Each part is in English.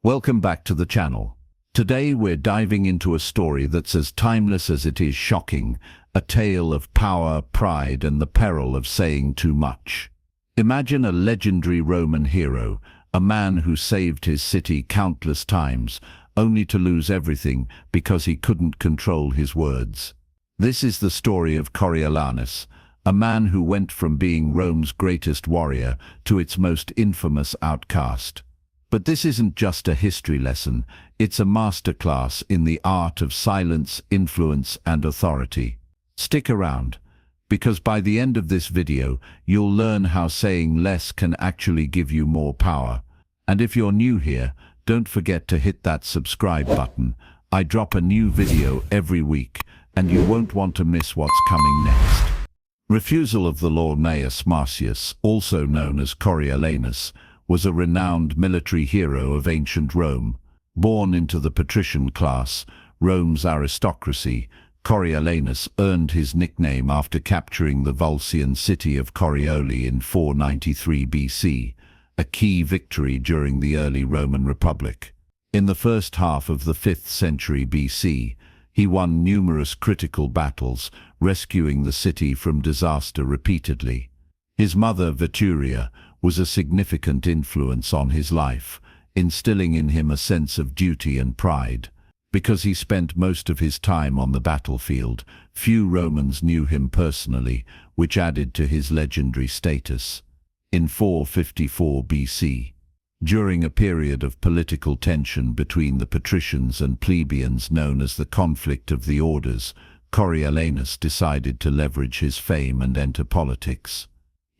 Welcome back to the channel. Today we're diving into a story that's as timeless as it is shocking, a tale of power, pride, and the peril of saying too much. Imagine a legendary Roman hero, a man who saved his city countless times, only to lose everything because he couldn't control his words. This is the story of Coriolanus, a man who went from being Rome's greatest warrior to its most infamous outcast. But this isn't just a history lesson, it's a masterclass in the art of silence, influence, and authority. Stick around, because by the end of this video, you'll learn how saying less can actually give you more power. And if you're new here, don't forget to hit that subscribe button. I drop a new video every week, and you won't want to miss what's coming next. Refusal of the law. Gnaeus Marcius, also known as Coriolanus, was a renowned military hero of ancient Rome. Born into the patrician class, Rome's aristocracy, Coriolanus earned his nickname after capturing the Volscian city of Corioli in 493 BC, a key victory during the early Roman Republic. In the first half of the 5th century BC, he won numerous critical battles, rescuing the city from disaster repeatedly. His mother, Veturia, was a significant influence on his life, instilling in him a sense of duty and pride. Because he spent most of his time on the battlefield, few Romans knew him personally, which added to his legendary status. In 454 BC, during a period of political tension between the patricians and plebeians known as the Conflict of the Orders, Coriolanus decided to leverage his fame and enter politics.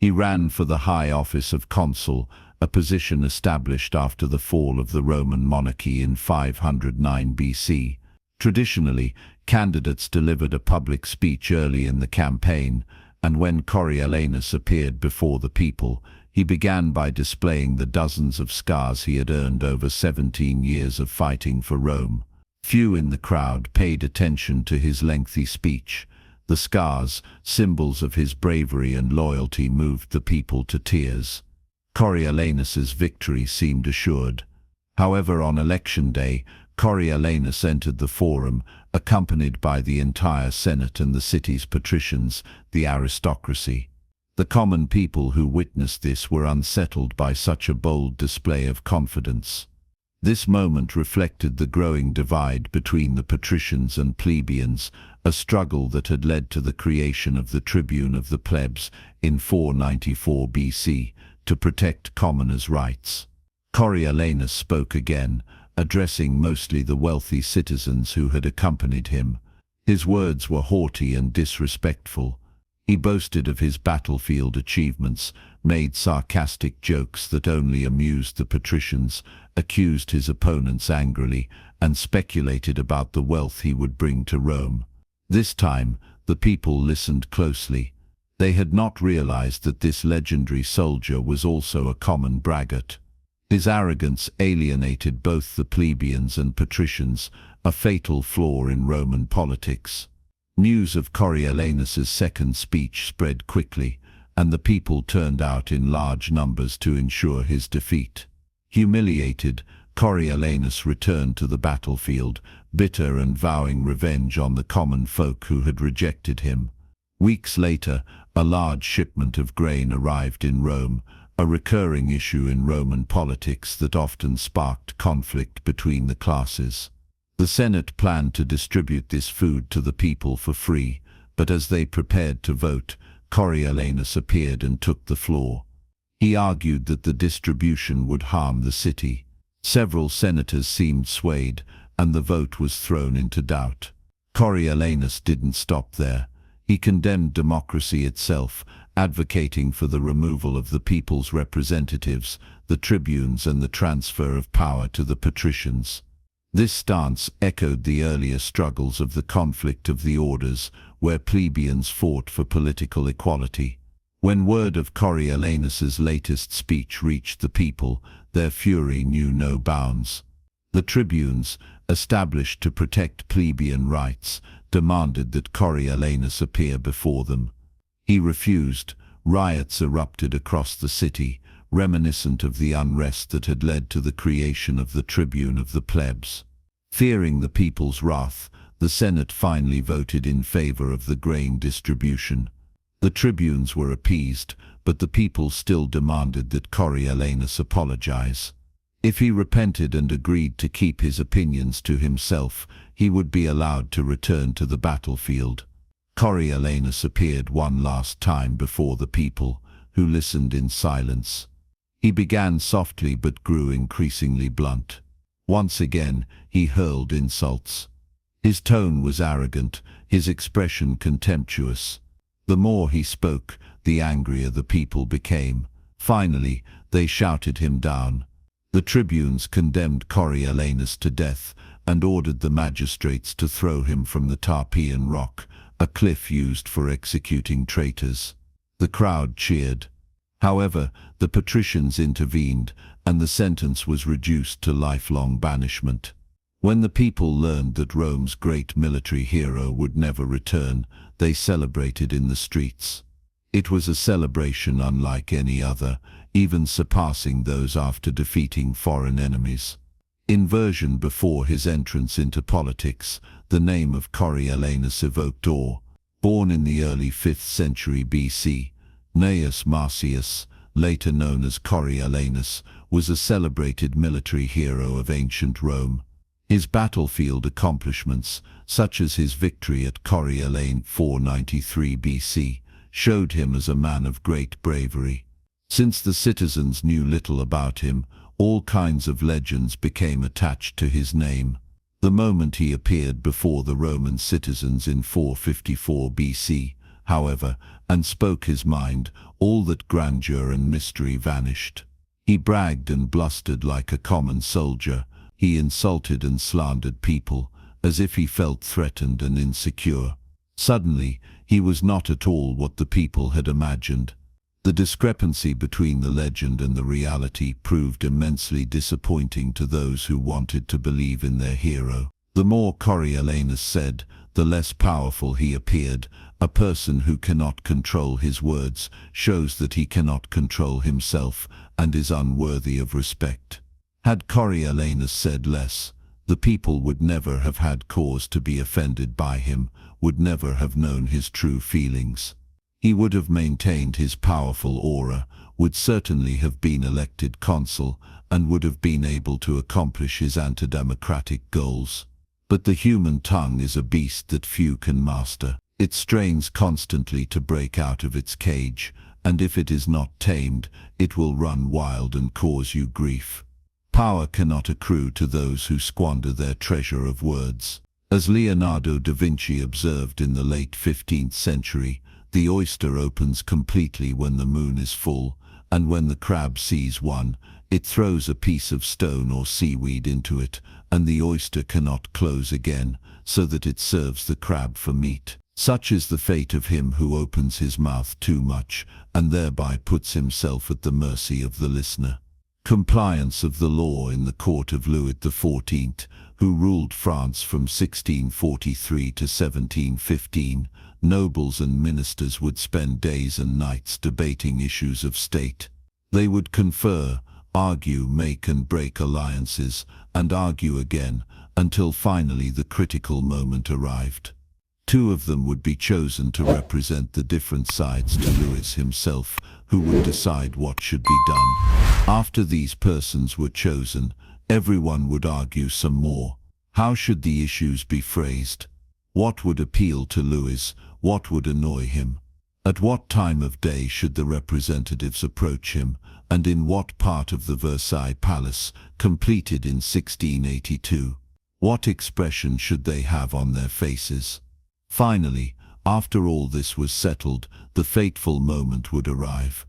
He ran for the high office of consul, a position established after the fall of the Roman monarchy in 509 BC. Traditionally, candidates delivered a public speech early in the campaign, and when Coriolanus appeared before the people, he began by displaying the dozens of scars he had earned over 17 years of fighting for Rome. Few in the crowd paid attention to his lengthy speech. The scars, symbols of his bravery and loyalty, moved the people to tears. Coriolanus's victory seemed assured. However, on election day, Coriolanus entered the forum, accompanied by the entire Senate and the city's patricians, the aristocracy. The common people who witnessed this were unsettled by such a bold display of confidence. This moment reflected the growing divide between the patricians and plebeians, a struggle that had led to the creation of the Tribune of the Plebs in 494 BC to protect commoners' rights. Coriolanus spoke again, addressing mostly the wealthy citizens who had accompanied him. His words were haughty and disrespectful. He boasted of his battlefield achievements, made sarcastic jokes that only amused the patricians, accused his opponents angrily, and speculated about the wealth he would bring to Rome. This time, the people listened closely. They had not realized that this legendary soldier was also a common braggart. His arrogance alienated both the plebeians and patricians, a fatal flaw in Roman politics. News of Coriolanus's second speech spread quickly, and the people turned out in large numbers to ensure his defeat. Humiliated, Coriolanus returned to the battlefield, bitter and vowing revenge on the common folk who had rejected him. Weeks later, a large shipment of grain arrived in Rome, a recurring issue in Roman politics that often sparked conflict between the classes. The Senate planned to distribute this food to the people for free, but as they prepared to vote, Coriolanus appeared and took the floor. He argued that the distribution would harm the city. Several senators seemed swayed, and the vote was thrown into doubt. Coriolanus didn't stop there. He condemned democracy itself, advocating for the removal of the people's representatives, the tribunes, and the transfer of power to the patricians. This stance echoed the earlier struggles of the Conflict of the Orders, where plebeians fought for political equality. When word of Coriolanus's latest speech reached the people, their fury knew no bounds. The tribunes, established to protect plebeian rights, demanded that Coriolanus appear before them. He refused. Riots erupted across the city, reminiscent of the unrest that had led to the creation of the Tribune of the Plebs. Fearing the people's wrath, the Senate finally voted in favor of the grain distribution. The tribunes were appeased, but the people still demanded that Coriolanus apologize. If he repented and agreed to keep his opinions to himself, he would be allowed to return to the battlefield. Coriolanus appeared one last time before the people, who listened in silence. He began softly but grew increasingly blunt. Once again, he hurled insults. His tone was arrogant, his expression contemptuous. The more he spoke, the angrier the people became. Finally, they shouted him down. The tribunes condemned Coriolanus to death and ordered the magistrates to throw him from the Tarpeian Rock, a cliff used for executing traitors. The crowd cheered. However, the patricians intervened, and the sentence was reduced to lifelong banishment. When the people learned that Rome's great military hero would never return, they celebrated in the streets. It was a celebration unlike any other, even surpassing those after defeating foreign enemies. In version before his entrance into politics, the name of Coriolanus evoked awe. Born in the early 5th century BC, Gnaeus Marcius, later known as Coriolanus, was a celebrated military hero of ancient Rome. His battlefield accomplishments, such as his victory at Coriolanus 493 BC, showed him as a man of great bravery. Since the citizens knew little about him, all kinds of legends became attached to his name. The moment he appeared before the Roman citizens in 454 BC, however, and spoke his mind, all that grandeur and mystery vanished. He bragged and blustered like a common soldier. He insulted and slandered people, as if he felt threatened and insecure. Suddenly, he was not at all what the people had imagined. The discrepancy between the legend and the reality proved immensely disappointing to those who wanted to believe in their hero. The more Coriolanus said, the less powerful he appeared. A person who cannot control his words shows that he cannot control himself and is unworthy of respect. Had Coriolanus said less, the people would never have had cause to be offended by him, would never have known his true feelings. He would have maintained his powerful aura, would certainly have been elected consul, and would have been able to accomplish his anti-democratic goals. But the human tongue is a beast that few can master. It strains constantly to break out of its cage, and if it is not tamed, it will run wild and cause you grief. Power cannot accrue to those who squander their treasure of words. As Leonardo da Vinci observed in the late 15th century, the oyster opens completely when the moon is full, and when the crab sees one, it throws a piece of stone or seaweed into it, and the oyster cannot close again, so that it serves the crab for meat. Such is the fate of him who opens his mouth too much, and thereby puts himself at the mercy of the listener. Compliance of the law in the court of Louis XIV, who ruled France from 1643 to 1715, nobles and ministers would spend days and nights debating issues of state. They would confer, argue, make and break alliances, and argue again, until finally the critical moment arrived. Two of them would be chosen to represent the different sides to Louis himself, who would decide what should be done. After these persons were chosen, everyone would argue some more. How should the issues be phrased? What would appeal to Louis? What would annoy him? At what time of day should the representatives approach him, and in what part of the Versailles Palace, completed in 1682? What expression should they have on their faces? Finally, after all this was settled, the fateful moment would arrive.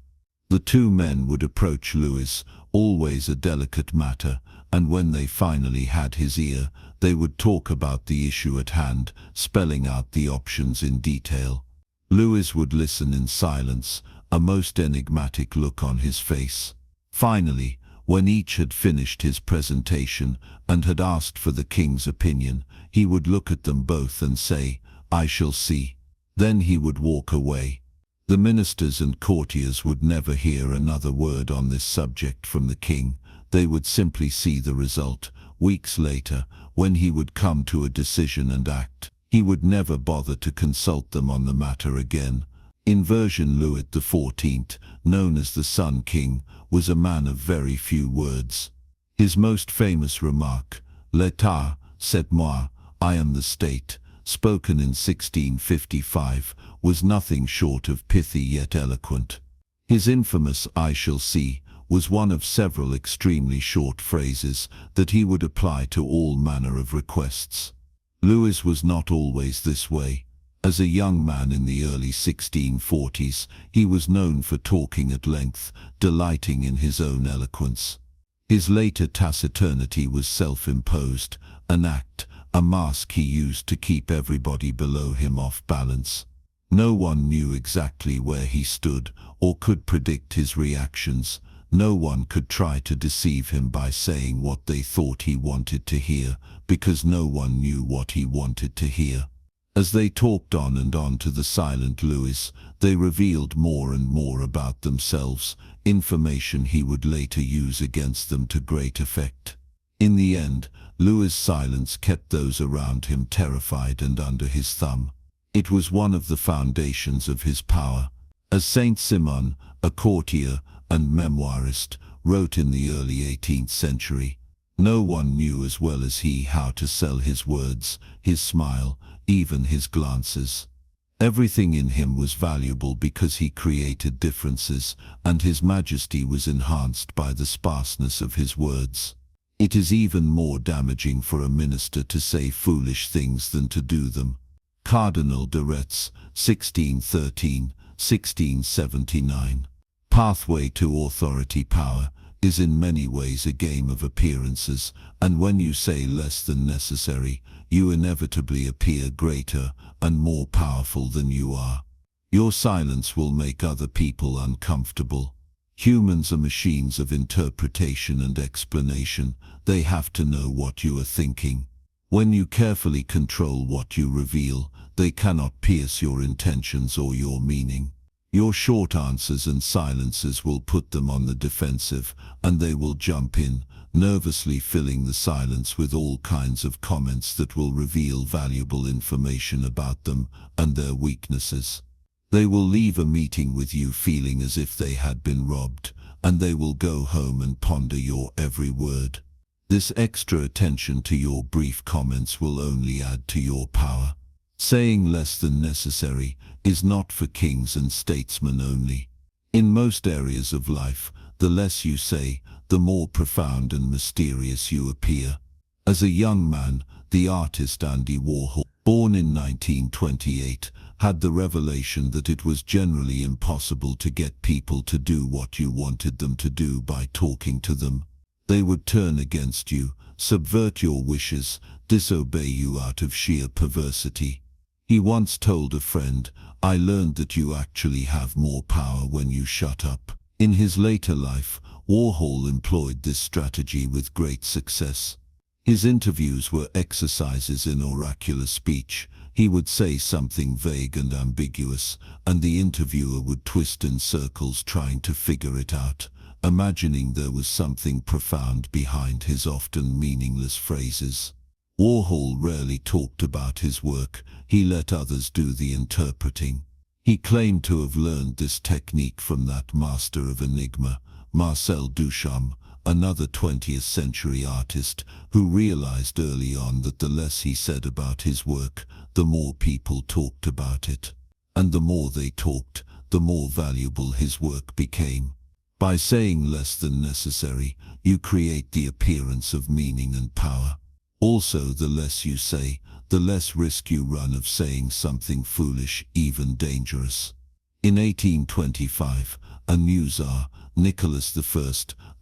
The two men would approach Louis, always a delicate matter, and when they finally had his ear, they would talk about the issue at hand, spelling out the options in detail. Louis would listen in silence, a most enigmatic look on his face. Finally, when each had finished his presentation and had asked for the king's opinion, he would look at them both and say, "I shall see." Then he would walk away. The ministers and courtiers would never hear another word on this subject from the king. They would simply see the result. Weeks later, when he would come to a decision and act, he would never bother to consult them on the matter again. In version, Louis XIV, known as the Sun King, was a man of very few words. His most famous remark, "L'État, c'est moi, I am the state," spoken in 1655, was nothing short of pithy yet eloquent. His infamous "I shall see" was one of several extremely short phrases that he would apply to all manner of requests. Louis was not always this way. As a young man in the early 1640s, he was known for talking at length, delighting in his own eloquence. His later taciturnity was self-imposed, an act, a mask he used to keep everybody below him off balance. No one knew exactly where he stood or could predict his reactions. No one could try to deceive him by saying what they thought he wanted to hear, because no one knew what he wanted to hear. As they talked on and on to the silent Louis, they revealed more and more about themselves, information he would later use against them to great effect. In the end, Louis' silence kept those around him terrified and under his thumb. It was one of the foundations of his power. As Saint Simon, a courtier and memoirist, wrote in the early 18th century, "No one knew as well as he how to sell his words, his smile, even his glances. Everything in him was valuable because he created differences, and his majesty was enhanced by the sparseness of his words." It is even more damaging for a minister to say foolish things than to do them. Cardinal de Retz, 1613–1679. Pathway to authority. Power is in many ways a game of appearances, and when you say less than necessary, you inevitably appear greater and more powerful than you are. Your silence will make other people uncomfortable. Humans are machines of interpretation and explanation. They have to know what you are thinking. When you carefully control what you reveal, they cannot pierce your intentions or your meaning. Your short answers and silences will put them on the defensive, and they will jump in, nervously filling the silence with all kinds of comments that will reveal valuable information about them and their weaknesses. They will leave a meeting with you feeling as if they had been robbed, and they will go home and ponder your every word. This extra attention to your brief comments will only add to your power. Saying less than necessary is not for kings and statesmen only. In most areas of life, the less you say, the more profound and mysterious you appear. As a young man, the artist Andy Warhol, born in 1928, had the revelation that it was generally impossible to get people to do what you wanted them to do by talking to them. They would turn against you, subvert your wishes, disobey you out of sheer perversity. He once told a friend, "I learned that you actually have more power when you shut up." In his later life, Warhol employed this strategy with great success. His interviews were exercises in oracular speech. He would say something vague and ambiguous, and the interviewer would twist in circles trying to figure it out, imagining there was something profound behind his often meaningless phrases. Warhol rarely talked about his work. He let others do the interpreting. He claimed to have learned this technique from that master of enigma, Marcel Duchamp, another 20th century artist who realized early on that the less he said about his work, the more people talked about it. And the more they talked, the more valuable his work became. By saying less than necessary, you create the appearance of meaning and power. Also, the less you say, the less risk you run of saying something foolish, even dangerous. In 1825, a new Tsar, Nicholas I,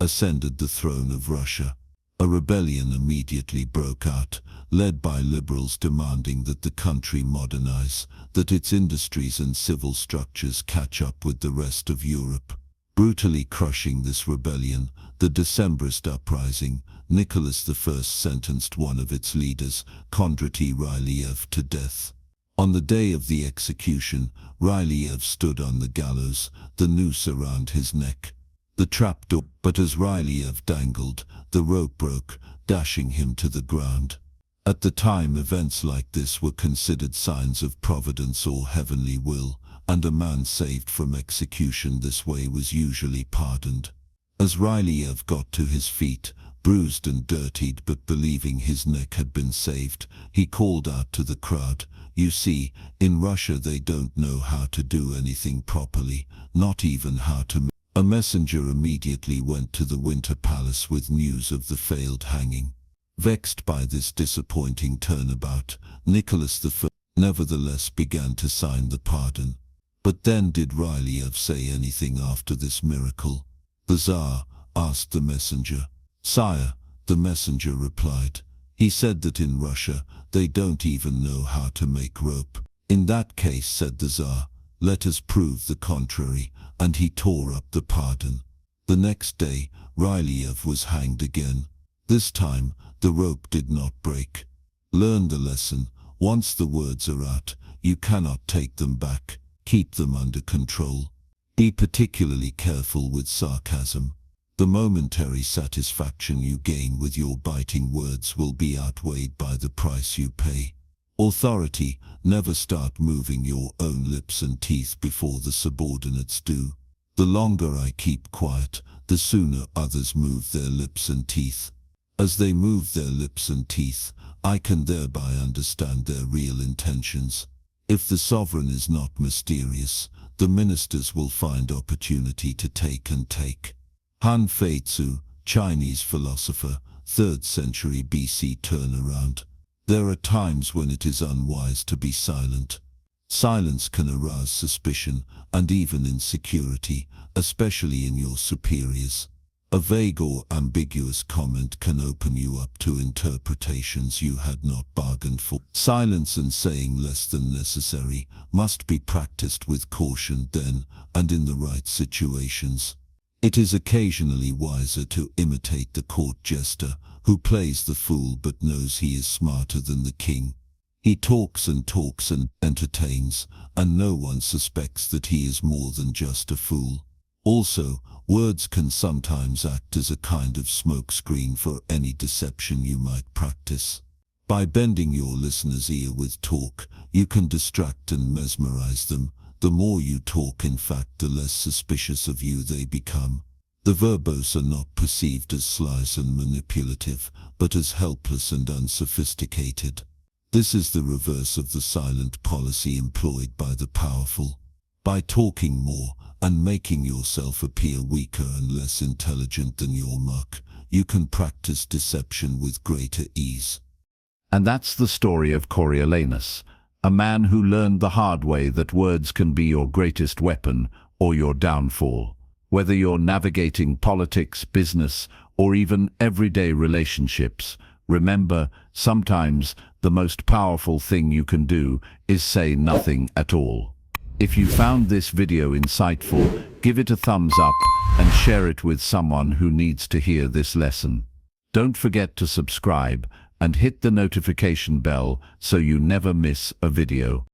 ascended the throne of Russia. A rebellion immediately broke out, led by liberals demanding that the country modernize, that its industries and civil structures catch up with the rest of Europe. Brutally crushing this rebellion, the Decembrist uprising, Nicholas I sentenced one of its leaders, Kondratij Ryleyev, to death. On the day of the execution, Ryleyev stood on the gallows, the noose around his neck. The trapdoor, but as Ryleyev dangled, the rope broke, dashing him to the ground. At the time, events like this were considered signs of providence or heavenly will, and a man saved from execution this way was usually pardoned. As Ryleyev got to his feet, bruised and dirtied but believing his neck had been saved, he called out to the crowd, "You see, in Russia they don't know how to do anything properly, not even how to..." A messenger immediately went to the Winter Palace with news of the failed hanging. Vexed by this disappointing turnabout, Nicholas I nevertheless began to sign the pardon. But then did Ryleyev say anything after this miracle? The Tsar asked the messenger. "Sire," the messenger replied, "he said that in Russia they don't even know how to make rope." "In that case," said the Tsar, "let us prove the contrary," and he tore up the pardon. The next day, Ryleyev was hanged again. This time, the rope did not break. Learn the lesson. Once the words are out, you cannot take them back. Keep them under control. Be particularly careful with sarcasm. The momentary satisfaction you gain with your biting words will be outweighed by the price you pay. Authority, never start moving your own lips and teeth before the subordinates do. The longer I keep quiet, the sooner others move their lips and teeth. As they move their lips and teeth, I can thereby understand their real intentions. If the sovereign is not mysterious, the ministers will find opportunity to take and take. Han Feizu, Chinese philosopher, 3rd century BC turnaround. There are times when it is unwise to be silent. Silence can arouse suspicion and even insecurity, especially in your superiors. A vague or ambiguous comment can open you up to interpretations you had not bargained for. Silence and saying less than necessary must be practiced with caution then and in the right situations. It is occasionally wiser to imitate the court jester who plays the fool but knows he is smarter than the king. He talks and entertains, and no one suspects that he is more than just a fool. Also, words can sometimes act as a kind of smokescreen for any deception you might practice. By bending your listener's ear with talk, you can distract and mesmerize them. The more you talk, in fact, the less suspicious of you they become. The verbose are not perceived as sly and manipulative, but as helpless and unsophisticated. This is the reverse of the silent policy employed by the powerful. By talking more and making yourself appear weaker and less intelligent than your muck, you can practice deception with greater ease. And that's the story of Coriolanus, a man who learned the hard way that words can be your greatest weapon or your downfall. Whether you're navigating politics, business, or even everyday relationships, remember, sometimes the most powerful thing you can do is say nothing at all. If you found this video insightful, give it a thumbs up and share it with someone who needs to hear this lesson. Don't forget to subscribe and hit the notification bell so you never miss a video.